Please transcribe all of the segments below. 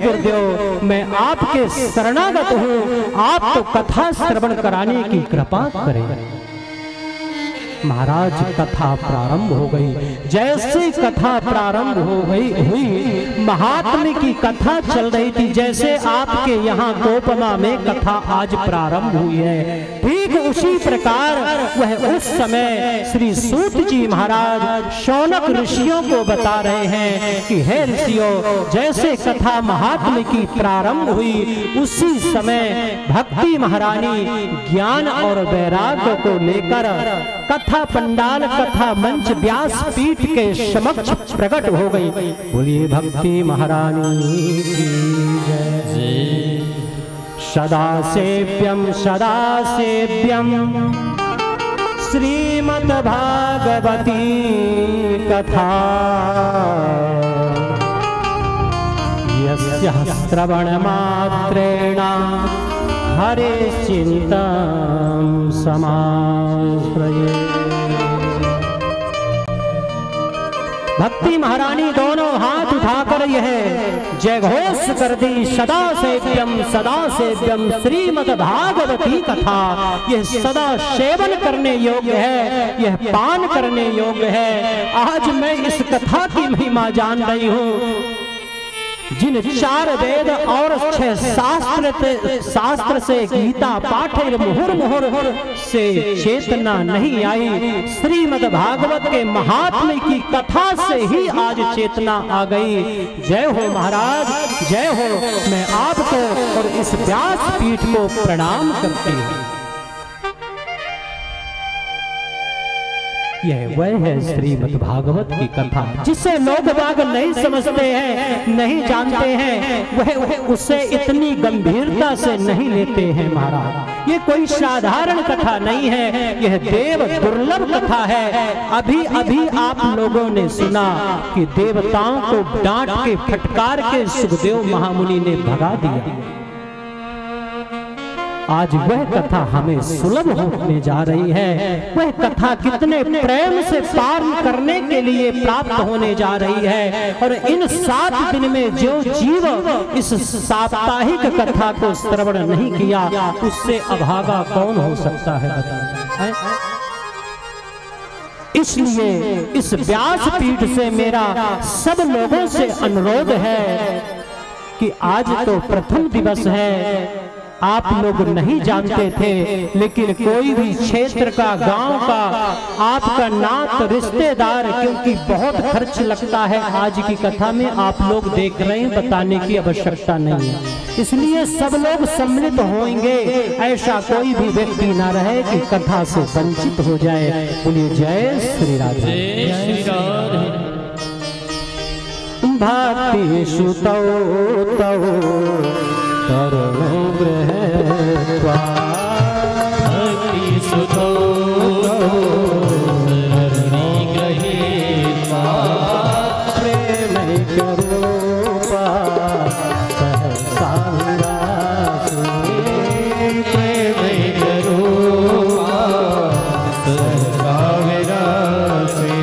गुरुदेव मैं आपके शरणागत हूँ, आप तो कथा श्रवण कराने की कृपा करें। महाराज कथा प्रारंभ हो गई। जैसे कथा प्रारंभ हो गई हुई, महात्म्य की कथा चल रही थी। जैसे आपके यहाँ गोपमा में कथा आज प्रारंभ हुई है, ठीक उसी प्रकार वह उस समय श्री सूत जी महाराज शौनक ऋषियों को बता रहे हैं कि हे ऋषियों, जैसे कथा महात्म्य की प्रारंभ हुई उसी समय भक्ति महारानी ज्ञान और वैराग्य को लेकर कथा पंडाल कथा मंच व्यास पीठ के समक्ष प्रकट हो गई। बोलिए भक्ति महारानी की जय। सदा सेव्यम श्रीमद् भागवती कथा यस्य श्रवण मात्रेण हरे चिंतन समाश्रये। भक्ति महारानी दोनों हाथ उठाकर यह जय घोष कर दी, सदा सेव्यम श्रीमद् भागवती कथा। यह सदा सेवन करने योग्य है, यह पान करने योग्य है। आज मैं इस कथा की महिमा जान रही हूँ। जिन 4 वेद और 6 शास्त्र से गीता पाठ मुहुर से चेतना नहीं आई, श्रीमद् भागवत के महात्म्य की कथा से ही आज चेतना आ गई। जय हो महाराज, जय हो। मैं आपको और इस व्यास पीठ को प्रणाम करती हूँ। यह वह है श्रीमद् भागवत की कथा जिसे लोग बाग नहीं समझते हैं, नहीं जानते हैं, वह उसे इतनी गंभीरता से नहीं लेते हैं महाराज। ये कोई साधारण कथा नहीं है, यह देव दुर्लभ कथा है। अभी अभी आप लोगों ने सुना कि देवताओं को डांट के फटकार के सुखदेव महामुनि ने भगा दिया। आज वह कथा हमें सुलभ होने जा रही है। वह कथा कितने प्रेम से पार करने के लिए प्राप्त होने जा रही है। और इन 7 दिन में जो जीव इस साप्ताहिक कथा को श्रवण नहीं किया, उससे अभागा कौन हो सकता है बताइए। इसलिए इस व्यास पीठ से मेरा सब लोगों से अनुरोध है कि आज तो प्रथम दिवस है, आप लोग नहीं जानते थे, लेकिन कोई भी क्षेत्र का, गांव का, आपका नात रिश्तेदार, क्योंकि बहुत खर्च लगता है आज की कथा में, आप लोग देख रहे हैं, बताने की आवश्यकता नहीं है। इसलिए सब लोग सम्मिलित होंगे, ऐसा कोई भी व्यक्ति ना रहे कि कथा से वंचित हो जाए। बोलिए जय श्री राधे। भक्ति सुतौ तरुणो गृहत्वा भक्ति सुतौ तरुणी गृहीत्वा प्रेमैकरूपा सहसा विरासि प्रेमैकरूपा सहसा विरासि।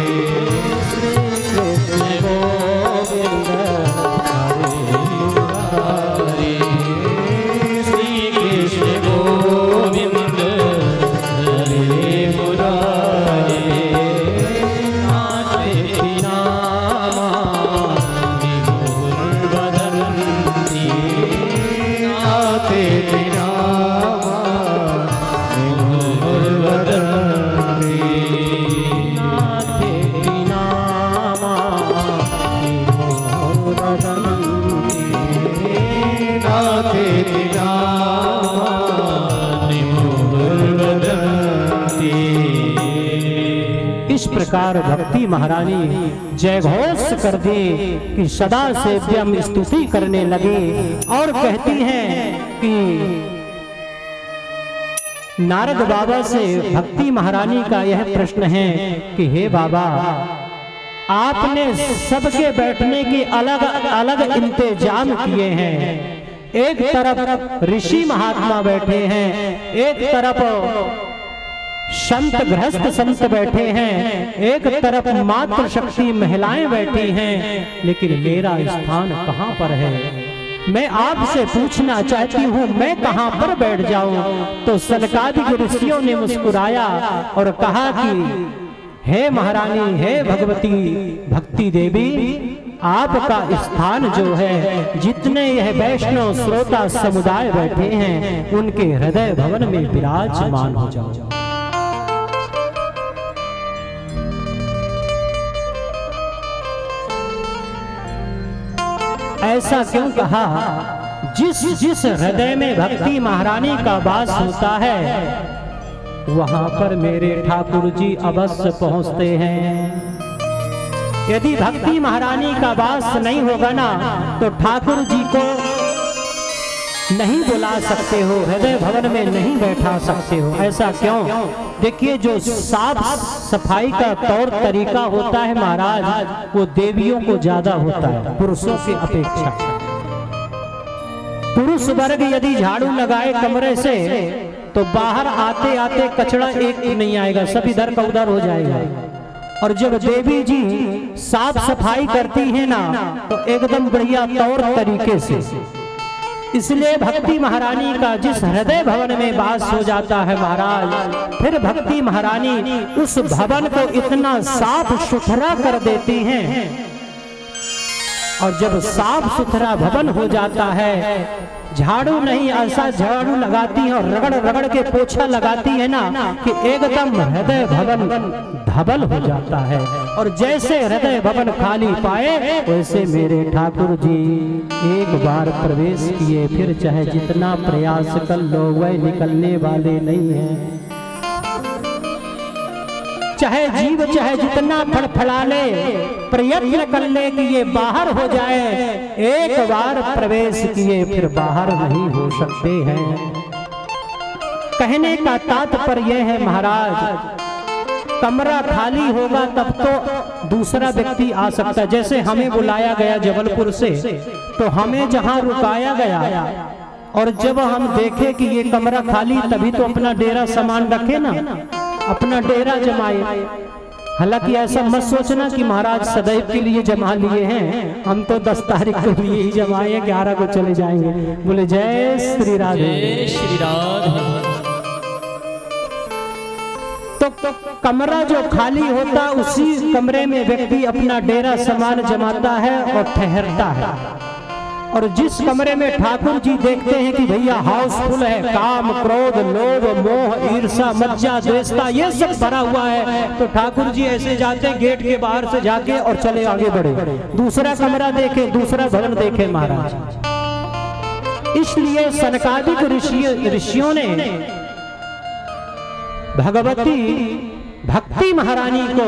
इस प्रकार भक्ति महारानी जय घोष कर दी कि सदा सेव्यम स्तुति करने लगे और कहती हैं कि नारद बाबा से भक्ति महारानी का यह प्रश्न है कि हे बाबा, आपने सबके बैठने के अलग अलग इंतजाम किए हैं। एक तरफ ऋषि महात्मा बैठे हैं, एक तरफ संत गृहस्थ संत बैठे हैं, एक तरफ मातृ शक्ति महिलाएं बैठी हैं, लेकिन मेरा स्थान कहां पर है? मैं आपसे पूछना चाहती हूँ मैं कहाँ पर बैठ जाऊं। तो सनकादिक ऋषियों ने मुस्कुराया और कहा कि हे महारानी, हे भगवती भक्ति देवी, आपका स्थान जो है, जितने यह वैष्णव श्रोता समुदाय बैठे हैं उनके हृदय भवन में विराजमान हो जाओ। ऐसा क्यों कहा? जिस जिस हृदय में भक्ति महारानी का वास होता है वहां पर मेरे ठाकुर जी अवश्य पहुंचते हैं। यदि भक्ति महारानी का वास नहीं होगा ना तो ठाकुर जी को नहीं बुला सकते हो, हृदय भवन में नहीं बैठा सकते हो। ऐसा क्यों? देखिए, जो साफ सफाई का तौर तरीका होता है महाराज, वो देवियों को ज्यादा होता है पुरुषों की अपेक्षा। पुरुष वर्ग यदि झाड़ू लगाए कमरे से तो बाहर आते आते कचरा एक नहीं आएगा, सब इधर का उधर हो जाएगा। और जब देवी जी साफ सफाई करती है ना तो एकदम बढ़िया तौर तरीके से। इसलिए भक्ति महारानी का जिस हृदय भवन में वास हो जाता है महाराज, फिर भक्ति महारानी उस भवन को इतना साफ सुथरा कर देती हैं। और जब साफ सुथरा भवन हो जाता है, झाड़ू नहीं, ऐसा झाड़ू लगाती है और रगड़ रगड़ के पोछा लगाती है ना कि एकदम हृदय भवन धबल हो जाता है। और जैसे हृदय भवन खाली पाए वैसे मेरे ठाकुर जी एक बार प्रवेश किए, फिर चाहे जितना प्रयास कर लो वह निकलने वाले नहीं है। चाहे जीव चाहे जितना फड़फड़ा ले, प्रयत्न कर ले कि ये बाहर हो जाए, एक बार प्रवेश किए फिर बाहर नहीं हो सकते हैं। कहने का तात्पर्य है महाराज, कमरा खाली होगा तब तो दूसरा व्यक्ति आ सकता है। जैसे हमें बुलाया गया जबलपुर से, तो हमें जहां रुकाया गया और जब हम देखे कि ये कमरा खाली, तभी तो अपना डेरा सामान रखे ना, अपना डेरा जमाए। हालांकि ऐसा मत सोचना कि महाराज सदैव के लिए जमा लिए हैं, हम तो 10 तारीख के लिए ही जमाए, 11 को चले जाएंगे। बोले जय श्री राधे, जय श्री राधे। तो कमरा जो खाली होता उसी कमरे में व्यक्ति अपना डेरा सामान जमाता है और ठहरता है। और जिस कमरे में ठाकुर जी देखते हैं कि भैया हाउसफुल है, काम क्रोध लोभ मोह ईर्षा मज्जा द्वेषता ये सब भरा हुआ है, तो ठाकुर जी ऐसे जाते गेट के बाहर से जाके और चले आगे बढ़े, दूसरा कमरा देखे, दूसरा भवन देखे महाराज। इसलिए सनकादिक ऋषियों ने भगवती भक्ति महारानी को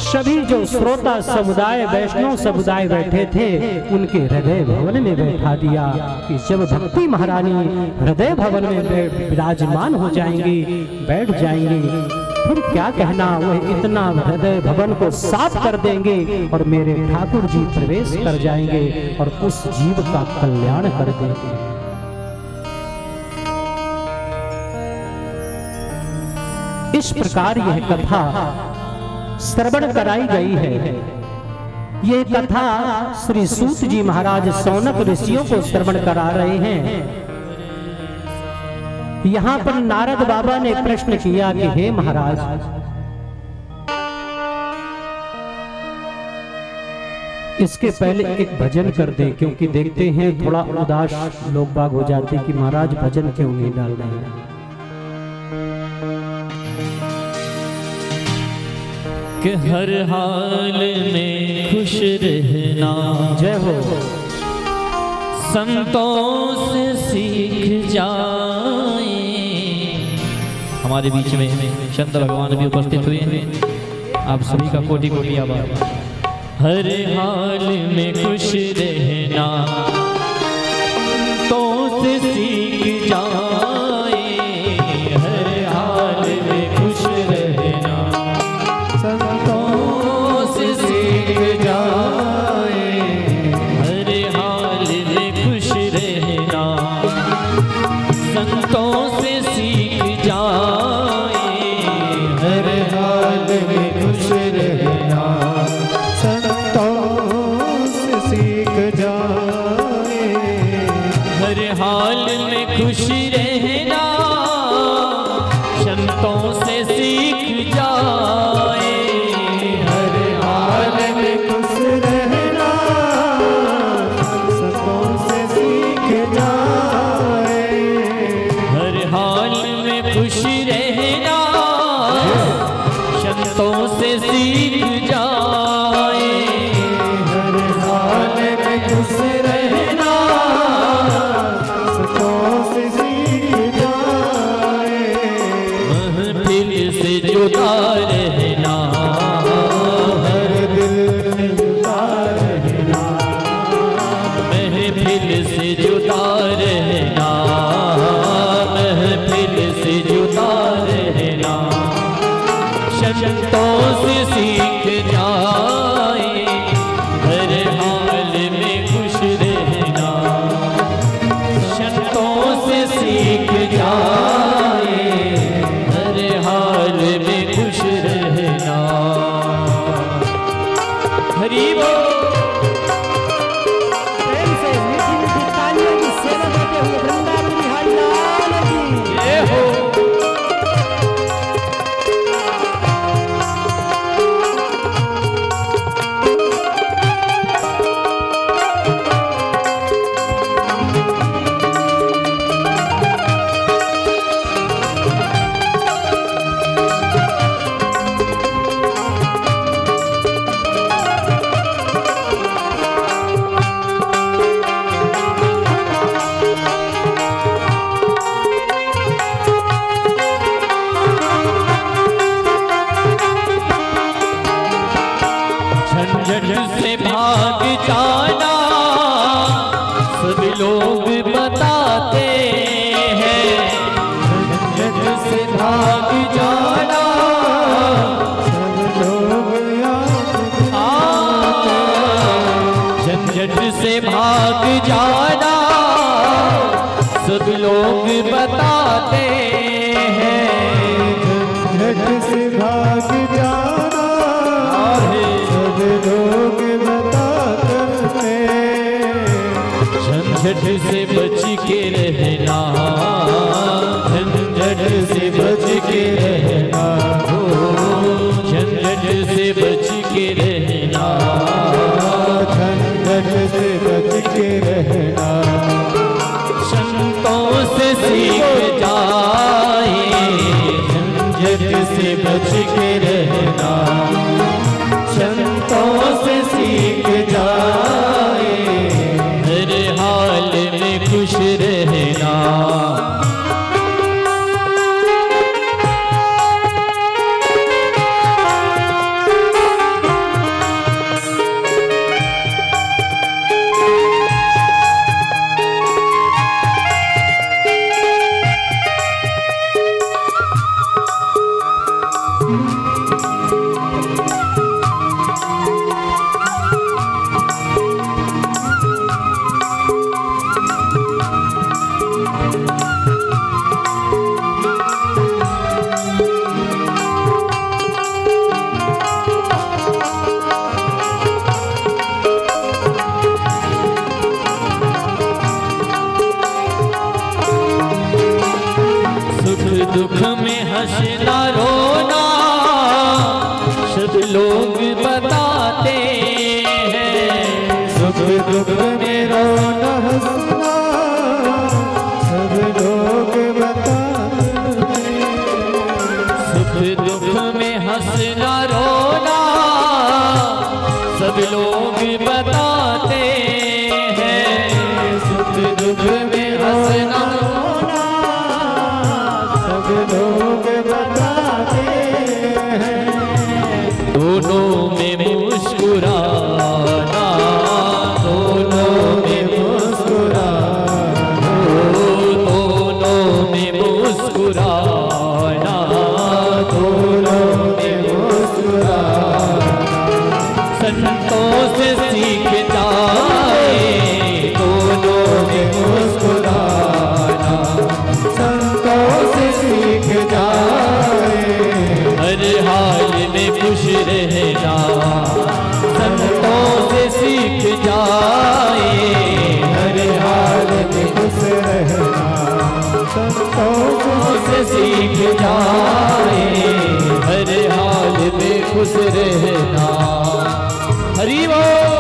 सभी जो श्रोता समुदाय वैष्णव समुदाय बैठे थे उनके हृदय भवन में बैठा दिया कि जब भक्ति महारानी हृदय भवन में विराजमान हो जाएंगी, बैठ जाएंगी, फिर क्या कहना, वह इतना हृदय भवन को साफ कर देंगे और मेरे ठाकुर जी प्रवेश कर जाएंगे और उस जीव का कल्याण कर देंगे। इस प्रकार यह कथा श्रवण कराई गई है। यह कथा श्री सूत जी महाराज सौनक ऋषियों को श्रवण करा रहे हैं। यहाँ पर नारद बाबा ने प्रश्न किया कि हे महाराज, इसके पहले एक भजन कर दे, क्योंकि देखते हैं थोड़ा उदास लोग बाग हो जाते कि महाराज भजन क्यों नहीं डाल रहे हैं। कि हर हाल में खुश रहना, जय हो, संतों से सीख जाए। हमारे बीच में संत भगवान भी उपस्थित हुए हैं, आप सभी का कोटि कोटि आभार। हर हाल में खुश रहना, संतों से सीख जाए। हर हाल में खुश रहना, संतों से सीख जाए। हर हाल में खुश रहना, संतों से सीख जाए। हर हाल में खुश रहना, संतों से सीख जाए। हाल में खुश रहना संतों से सीख जाए। हर हाल में खुश रहना संतों से सीख जाए। हर हाल में खुश रहना संतों से सीख जाए। हर हाल में खुश रहना संतों से सीख जाए। महफिल से जुदा रहना हर दिल से जुदा रहना। महफिल से जुदा रहना महफिल से जुदा रहना संतों से सीख जाए। हर हाल में खुश रहना संतों से सीख जाए। हर हाल में खुश रहना। हरि बोल। प्रेम से मीठी मीठी तालियों की सेवा देते हुए वृंदावन बिहारी लाल की जय हो। झंझट से भाग जाना सब लोग बताते हैं। झंझट से भाग जाना सब लोग याद झंझट से भाग जाना सब लोग बताते हैं। झट से भाग जाना सब लोग बता करते। झंझट से बच के रहना झंझट से बच के रहना हो। झंझट से बच के रहना झंझट से बच के रहना। संतों से सीख जाए। झंझट से बच के रहना संतों से सीख जाए। हर हाल में खुश रहना। दुख में हंसना रोना सब लोग बताते हैं। सुख दुख में रोना हंसना सब लोग बताते हैं। सुख दुख में हंसना रोना सब लोग बताते हैं। सुख दुख में हंसना लोग बताते हैं। दोनों में मुस्कुराना दोनों में मुस्कुराना दोनों में मुस्कुराना दोनों में मुस्कुराना। संतों से सीख जाए। दोनों में मुस्कुराना रहना। हरि बोल।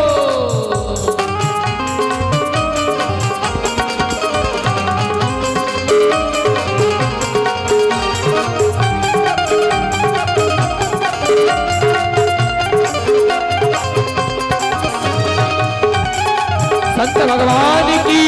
संत भगवान की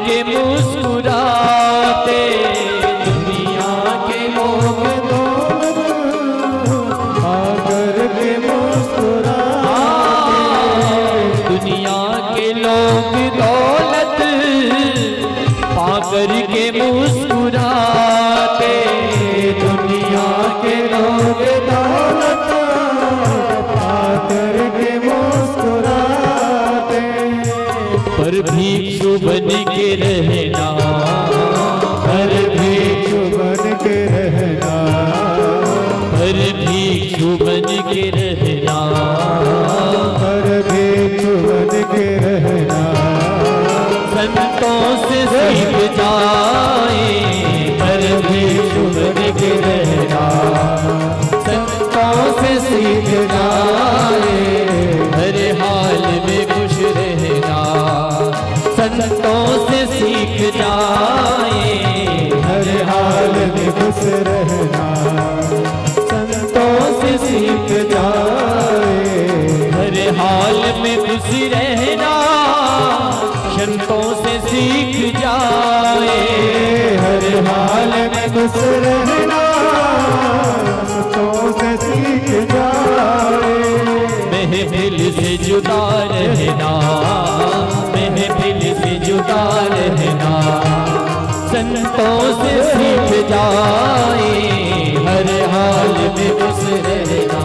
के मुस्कुराते, दुनिया के लोग दौलत आकर के मुस्कुराते, दुनिया के लोग दौलत पाकर के मुस्कुराते, दुनिया के लोग दौलत पाकर के मुस्कुराते, पर भिक्षु बन के रहना, पर भिक्षु बन के रहना, पर भिक्षु बन के रहना, पर भिक्षु बन के रहना, संतों से सीख जाए, पर भिक्षु बन के रहना, संतों से सीख जाए, हर हाल में खुश रहना, संतों से सीख जाए, हर हाल में खुश रहना, संतों से सीख जाए, हर हाल में खुश रहना, संतों से सीख जाए, हर हाल में खुश रहना, संतों से सीख जाए, महफिल से जुदा रहना, महफिल से जुदा रहना, संतों से सीख जाए, हर हाल में खुश रहना,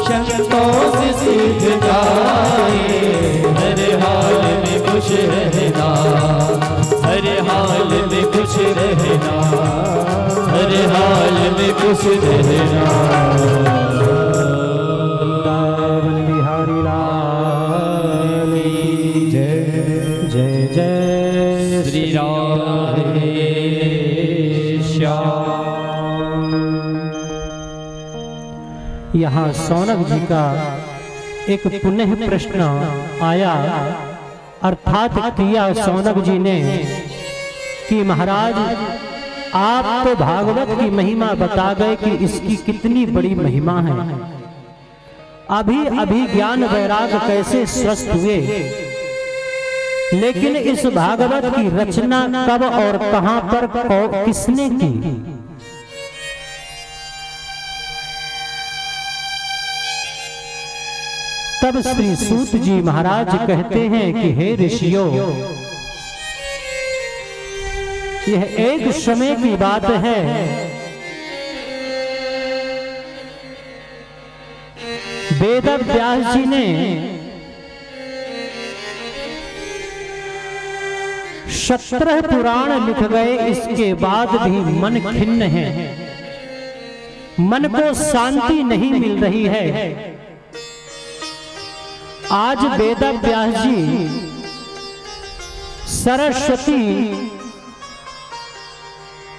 संतों से सीख जाए, हर हाल में खुश रहना, हर हाल में खुश रहना, हर हाल में खुश रहना। बिहारी लाल जय जय जय श्री राधे श्याम। यहाँ सौनक जी का एक पुनः प्रश्न आया, अर्थात किया सौनक जी ने कि महाराज आप तो भागवत की महिमा बता गए कि इसकी कितनी बड़ी महिमा है, अभी अभी ज्ञान वैराग कैसे स्वस्थ हुए, लेकिन इस भागवत की रचना कब और कहां पर किसने की? तब श्री सूत जी महाराज कहते हैं कि हे ऋषियों, यह एक समय की बात है, वेद व्यास जी ने 17 पुराण लिख गए, इसके बाद भी मन खिन्न है, मन को शांति नहीं मिल रही है। आज वेद व्यास जी सरस्वती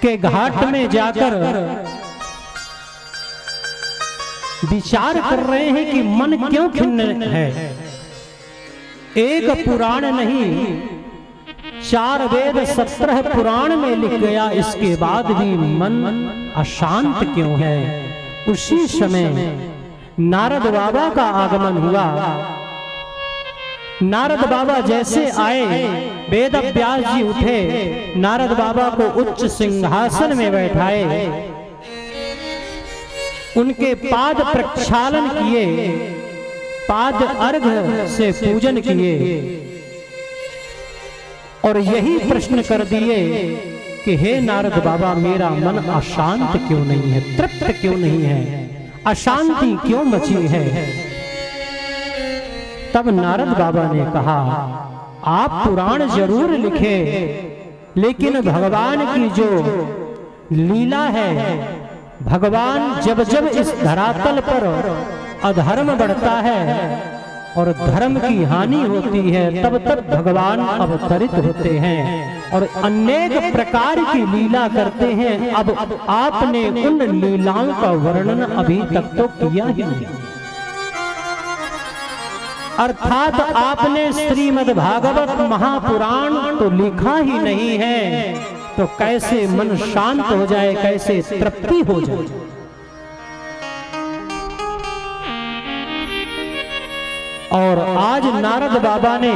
के घाट में जाकर विचार कर रहे हैं कि मन क्यों खिन्न है। एक पुराण नहीं, 4 वेद 17 पुराण में लिख गया, इसके बाद भी मन अशांत क्यों है। उसी समय नारद बाबा का आगमन हुआ। नारद बाबा जैसे आए, वेद व्यास जी उठे, नारद बाबा को उच्च सिंहासन में बैठाए, उनके पाद प्रक्षालन किए, पाद अर्घ से पूजन किए और यही प्रश्न कर दिए कि हे नारद बाबा, मेरा मन अशांत क्यों नहीं है, तृप्त क्यों नहीं है, अशांति क्यों मची है। तब नारद बाबा ने कहा, आप पुराण जरूर लिखे, लेकिन भगवान की जो लीला है, भगवान जब जब इस धरातल पर अधर्म बढ़ता है और धर्म की हानि होती है, तब तब भगवान अवतरित होते हैं और अनेक प्रकार की लीला करते हैं। अब आपने उन लीलाओं का वर्णन अभी तक तो किया ही नहीं, अर्थात आपने श्रीमद् भागवत महापुराण तो लिखा ही नहीं है, तो कैसे मन शांत हो जाए, कैसे तृप्ति हो जाए। और आज नारद बाबा ने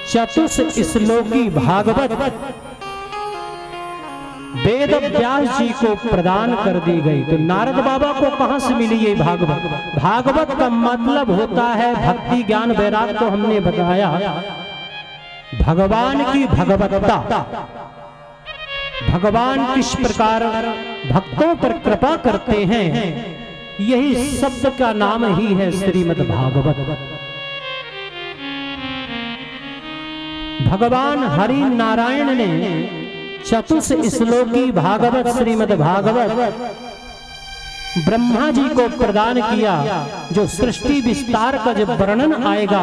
चतुश्लोकी भागवत वेद व्यास जी को प्रदान कर दी गई। तो नारद बाबा को कहां से मिली ये भागवत? भागवत का मतलब होता है भक्ति ज्ञान वैराग, तो हमने बताया भगवान की भगवत्ता, भगवान किस प्रकार भक्तों पर कृपा करते हैं, यही शब्द का नाम ही है श्रीमद् भागवत। भगवान हरि नारायण ने चतुश्लोकी भागवत श्रीमद् भागवत ब्रह्मा जी को प्रदान किया, जो सृष्टि विस्तार का जब वर्णन आएगा,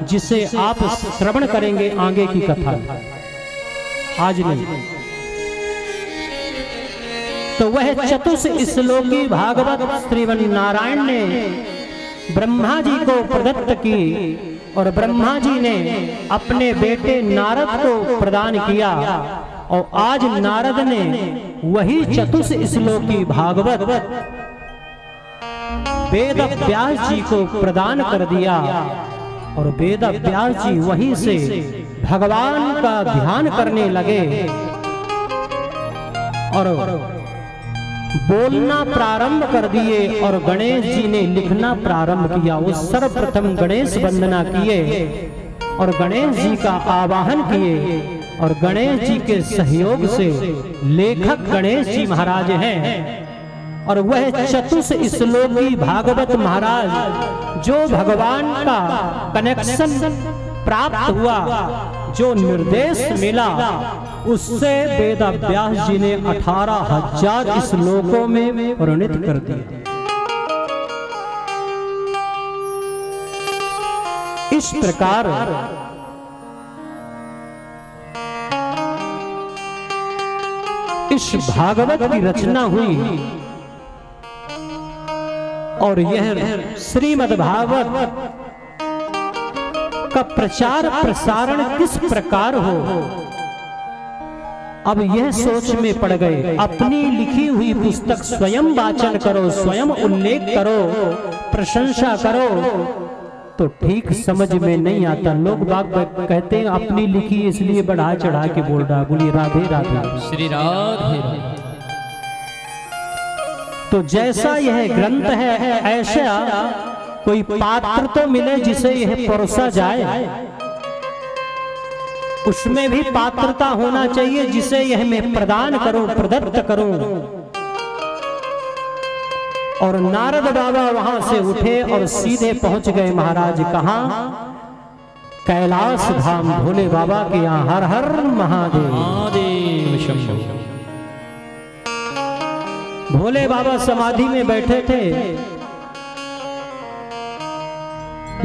जिसे आप श्रवण करेंगे आगे की कथा, आज नहीं। तो वह चतुश्लोकी भागवत श्रीमन् नारायण ने ब्रह्मा जी को प्रदत्त की और ब्रह्मा जी ने अपने बेटे नारद को प्रदान किया। और आज नारद ने वही चतुश्लोकी भागवत वेद व्यास जी को प्रदान कर दिया और वेद व्यास जी वहीं से भगवान का ध्यान करने लगे और बोलना प्रारंभ कर दिए। और गणेश जी ने लिखना प्रारंभ किया। वो सर्वप्रथम गणेश वंदना किए और गणेश जी का आवाहन किए और गणेश जी के सहयोग से लेखक गणेश जी महाराज हैं। और वह चतुश्लोकी भागवत महाराज जो भगवान का कनेक्शन प्राप्त हुआ, जो निर्देश मिला, उससे वेद व्यास जी ने 18,000 श्लोकों में वर्णित कर दिया। इस प्रकार इस भागवत की रचना हुई और यह श्रीमद् भागवत का प्रचार प्रसारण किस प्रकार हो, अब यह सोच में पड़ गए। अपनी लिखी हुई पुस्तक स्वयं वाचन करो, स्वयं उल्लेख करो, प्रशंसा करो, तो ठीक समझ में नहीं आता। लोग बाग कहते हैं अपनी लिखी इसलिए बढ़ा चढ़ा के बोल रहा, बोली राधे राधे श्री राधे। तो जैसा यह ग्रंथ है, ऐसा कोई पात्र तो मिले जिसे यह परोसा जाए, उसमें भी पात्रता होना चाहिए, जिसे यह मैं प्रदान करूं, प्रदत्त करूं। और नारद बाबा वहां से उठे और सीधे पहुंच गए महाराज कहां? कैलाश धाम भोले बाबा के यहाँ। हर हर महादेव। महादेव शंभो। भोले बाबा समाधि में बैठे थे।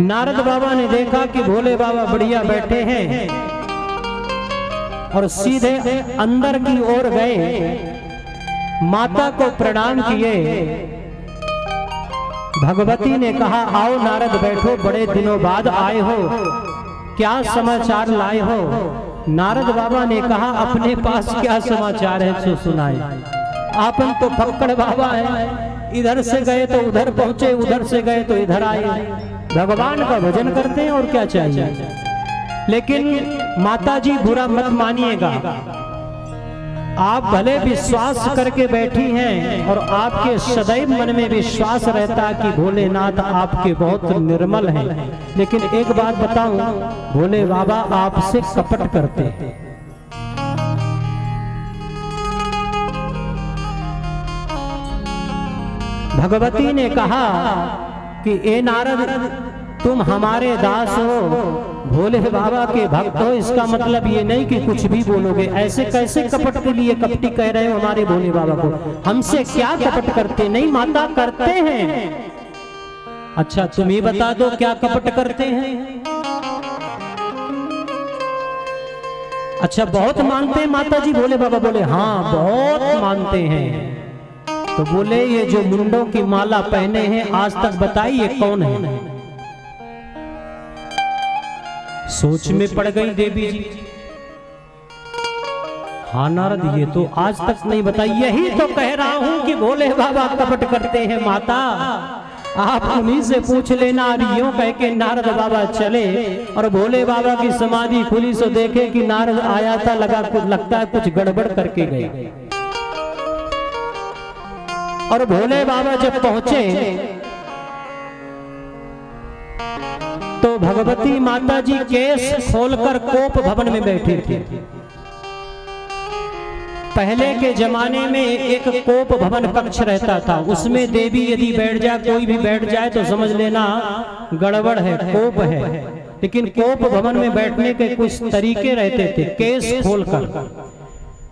नारद बाबा ने देखा कि भोले बाबा बढ़िया बैठे हैं और सीधे अंदर की ओर गए, माता को प्रणाम किए। भगवती ने कहा, आओ नारद बैठो, बड़े दिनों बाद आए हो, क्या समाचार लाए हो? नारद बाबा ने कहा, अपने पास क्या समाचार है सो सुनाए। आपन तो फक्कड़ बाबा है, इधर से गए तो उधर पहुंचे, उधर से गए तो इधर आए। भगवान का भजन करते हैं और क्या चाहिए। लेकिन माताजी बुरा मत मानिएगा, आप भले विश्वास करके बैठी हैं और आपके सदैव मन में विश्वास रहता कि भोलेनाथ आपके बहुत निर्मल हैं, लेकिन एक बात बताऊं, भोले बाबा आपसे कपट करते हैं। भगवती ने कहा कि ए नारद, तुम हमारे दास हो, भोले बाबा के भक्त हो, इसका मतलब ये नहीं कि कुछ भी बोलोगे। ऐसे कैसे कपट के लिए कपटी कह रहे हो हमारे भोले बाबा को? हमसे क्या कपट करते? नहीं माता, करते हैं। अच्छा तुम ही बता दो क्या कपट करते हैं? अच्छा बहुत मानते हैं माता जी? भोले बाबा बोले हाँ बहुत मानते हैं। तो बोले ये जो मुंडों की माला पहने हैं आज तक बताइए कौन है? सोच में पड़ गई देवी जी। हाँ नारद, ये तो आज तक नहीं बताई। यही तो कह रहा हूं कि भोले बाबा कपट करते हैं माता, आप उन्हीं से पूछ लेना। यूं कह के नारद बाबा चले और भोले बाबा की समाधि खुली सो देखे कि नारद आया था, लगता है कुछ गड़बड़ करके गया। और भोले बाबा जब पहुंचे तो भगवती माता जी केस खोलकर कोप भवन में बैठी थी। पहले के जमाने में एक कोप भवन कक्ष रहता था, उसमें देवी यदि बैठ जाए, कोई भी बैठ जाए तो समझ लेना गड़बड़ है, कोप है। लेकिन कोप भवन में बैठने के कुछ तरीके रहते थे। केस खोलकर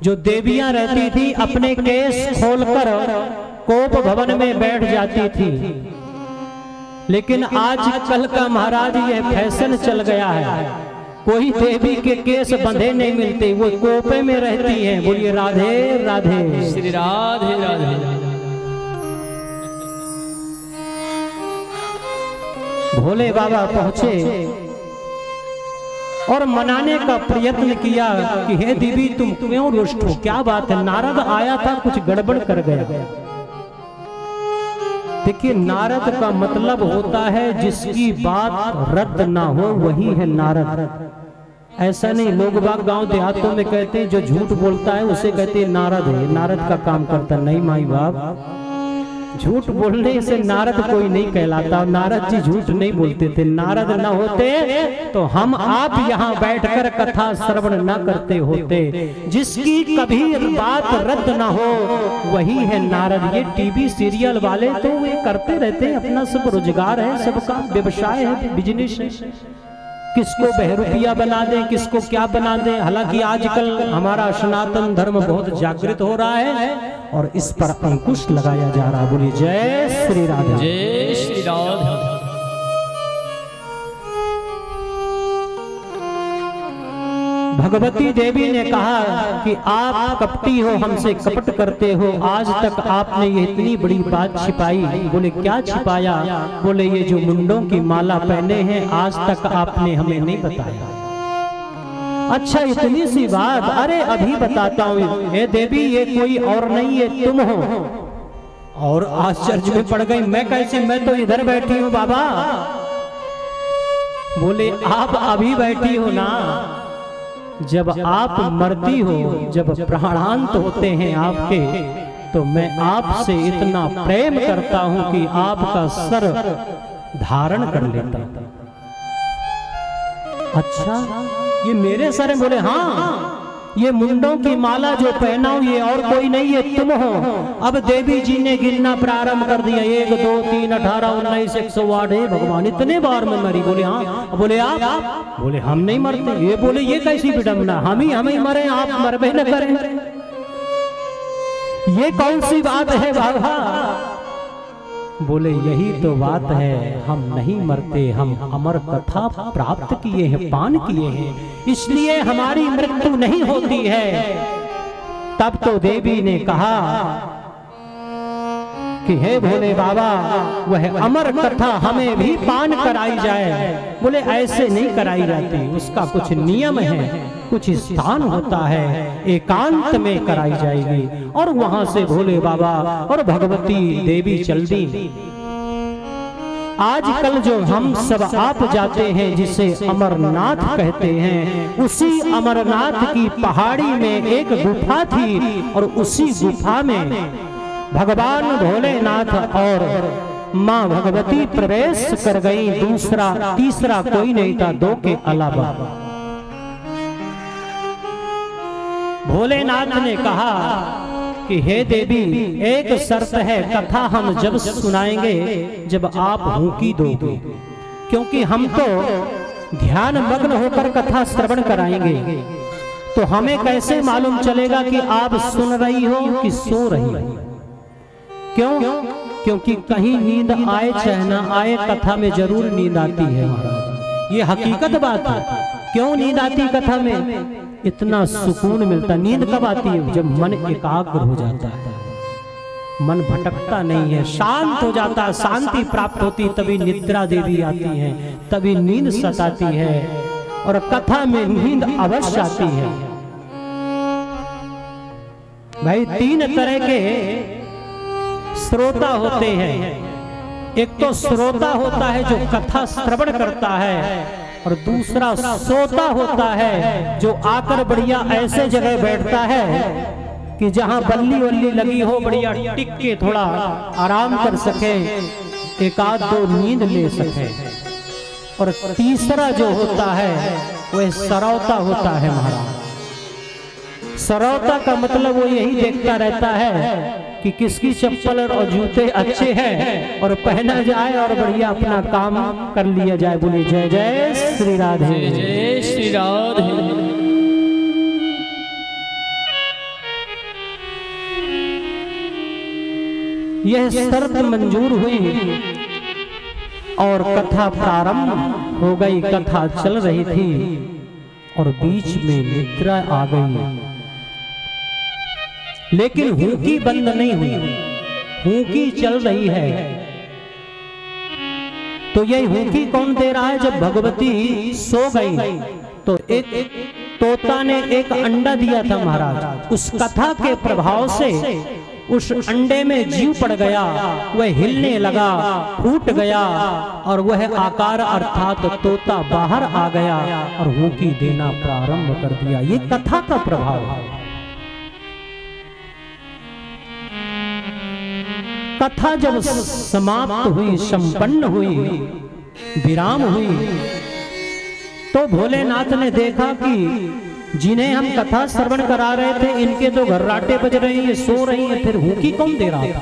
जो देवियां रहती थी अपने केस खोलकर कोप भवन में बैठ जाती थी। लेकिन आजकल का महाराज ये फैशन चल गया है, कोई देवी के केस बंधे नहीं मिलते, वो कोपे में रहती हैं। बोलिए राधे राधे, श्री राधे राधे। भोले बाबा पहुंचे और मनाने का प्रयत्न किया कि हे देवी तुम क्यों रुष्ट हो, क्या बात है? नारद आया था, कुछ गड़बड़ कर गया। देखिए नारद का मतलब होता है जिसकी बात रद्द ना हो वही है नारद। ऐसा नहीं लोग बाग गांव देहातों में कहते हैं जो झूठ बोलता है उसे कहते हैं नारद है, नारद का काम करता। नहीं माई बाप, झूठ बोलने से नारद कोई नहीं कहलाता। नारद जी झूठ नहीं बोलते थे। नारद न होते तो हम आप यहाँ बैठकर कथा श्रवण न करते होते। जिसकी कभी बात रद्द न हो वही है नारद। ये टीवी सीरियल वाले तो वे करते रहते हैं, अपना सब रोजगार है, सबका व्यवसाय है, बिजनेस है। किसको बहरूपिया बना दे, किसको क्या बना दे। हालांकि आजकल हमारा सनातन धर्म बहुत जागृत हो रहा है और इस पर अंकुश लगाया जा रहा है। बोलिए जय श्री राधे, जय श्री राधे। भगवती देवी ने कहा कि आप कपटी हो, हमसे कपट करते हो। आज तक आपने ये इतनी बड़ी बात छिपाई। बोले क्या छिपाया? बोले ये जो मुंडों की माला पहने हैं आज तक आपने हमें नहीं बताया। अच्छा इतनी सी बात? अरे अभी बताता हूँ। हे देवी ये कोई और नहीं है, तुम हो। और आश्चर्य में पड़ गई, मैं कैसे? मैं तो इधर बैठी हूँ बाबा। बोले आप अभी बैठी हो ना, जब आप मरती हो, जब प्राणांत होते हैं आपके, तो मैं आपसे इतना प्रेम करता हूं कि आपका सर धारण कर लेता। अच्छा ये मेरे सर? बोले हाँ, ये मुंडों की माला जो पहना हूं ये और कोई नहीं है, तुम हो। अब देवी जी ने गिनना प्रारंभ कर दिया। 1 2 3 18 19 108। हे भगवान इतने बार में मरी? बोले हाँ। बोले आप? बोले हम नहीं मरते। ये बोले ये कैसी विडंबना, हम ही मरे, आप मरबे न करें। ये कौन सी बात है बाबा? बोले यही तो बात है, हम नहीं मरते, हम अमर कथा प्राप्त किए हैं, पान किए हैं, इसलिए हमारी मृत्यु नहीं होती है। तब तो देवी ने कहा कि हे भोले बाबा वह अमर कथा हमें भी पान कराई जाए। बोले ऐसे नहीं कराई जाती, उसका कुछ नियम है, कुछ स्थान होता है, एकांत में कराई जाएगी। और वहां से भोले बाबा और भगवती देवी चल दी। आजकल जो हम सब आप जाते हैं जिसे अमरनाथ कहते हैं, उसी अमरनाथ की पहाड़ी में एक गुफा थी और उसी गुफा में भगवान भोलेनाथ और माँ भगवती प्रवेश कर गई। तीसरा कोई नहीं था, 2 के अलावा। भोलेनाथ ने कहा कि हे देवी, एक शर्त है, कथा हम जब सुनाएंगे जब आप हुकी दोगे, क्योंकि हम तो ध्यान मग्न होकर कथा श्रवण कराएंगे, तो हमें कैसे मालूम चलेगा कि आप सुन रही हो कि सो रही हो? क्यों? क्योंकि कहीं नींद आए चाहे ना आए, कथा में जरूर नींद आती है महाराज, ये हकीकत बात है। क्यों नींद आती कथा में? इतना सुकून मिलता। नींद कब आती है? जब मन एकाग्र हो जाता है, मन भटकता नहीं है, शांत हो जाता है, शांति प्राप्त होती, तभी निद्रा देवी आती है, तभी नींद सताती है, और कथा में नींद अवश्य आती है। भाई तीन तरह के श्रोता होते हैं। एक तो श्रोता होता है जो कथा श्रवण करता है, और दूसरा सोता होता है जो आकर बढ़िया ऐसे जगह बैठता है कि जहां बल्ली वल्ली लगी हो, बढ़िया टिक के थोड़ा आराम कर सके, एक आध दो नींद ले सके। और तीसरा जो होता है वह सरौता होता है महाराज। सरौता का मतलब वो यही देखता रहता है कि किसकी चप्पल और जूते अच्छे हैं और पहना जाए और बढ़िया अपना काम कर लिया जाए। बोले जय जय श्री राधे, जय श्री राधे। यह शर्त मंजूर हुई और कथा प्रारंभ हो गई। कथा चल रही थी और बीच में निद्रा आ गई, लेकिन हुकी बंद नहीं हुई, हुकी चल रही है। तो यही हुकी कौन दे रहा है? जब भगवती सो गई तो एक तोता ने एक अंडा दिया था महाराज, उस कथा के प्रभाव से उस अंडे में जीव पड़ गया, वह हिलने लगा, फूट गया, और वह आकार अर्थात तोता बाहर आ गया और हुकी देना प्रारंभ कर दिया। ये कथा का प्रभाव है। कथा जब समाप्त हुई, संपन्न हुई, विराम हुई, तो भोलेनाथ ने देखा कि जिन्हें हम कथा श्रवण करा रहे थे इनके तो घर्राटे बज रहे हैं, ये सो रही हैं, फिर हुकी कौन दे रहा था?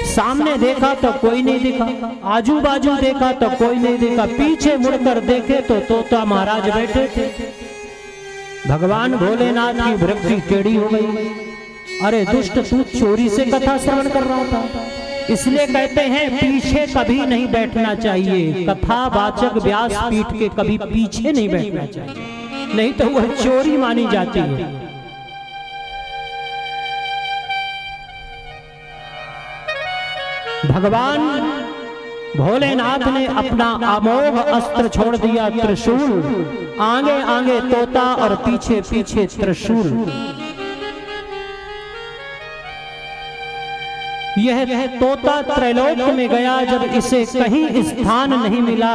सामने देखा तो कोई नहीं दिखा, आजू बाजू देखा तो कोई नहीं दिखा, पीछे मुड़कर देखे तो तोता महाराज बैठे थे। भगवान भोलेनाथ की वृत्ति टेढ़ी हो गई। अरे दुष्ट, तू चोरी से कथा श्रवण कर रहा था। इसलिए कहते हैं पीछे कभी नहीं बैठना चाहिए। कथा वाचक व्यास पीठ के कभी पीछे नहीं बैठना चाहिए, नहीं तो वह चोरी मानी जाती है। भगवान भोलेनाथ ने अपना अमोघ अस्त्र छोड़ दिया, त्रिशूल। आगे आगे तोता और पीछे पीछे त्रिशूल। यह तोता त्रैलोक में गया। जब इसे कहीं स्थान नहीं मिला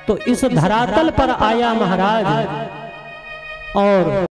तो इस धरातल पर आया महाराज, और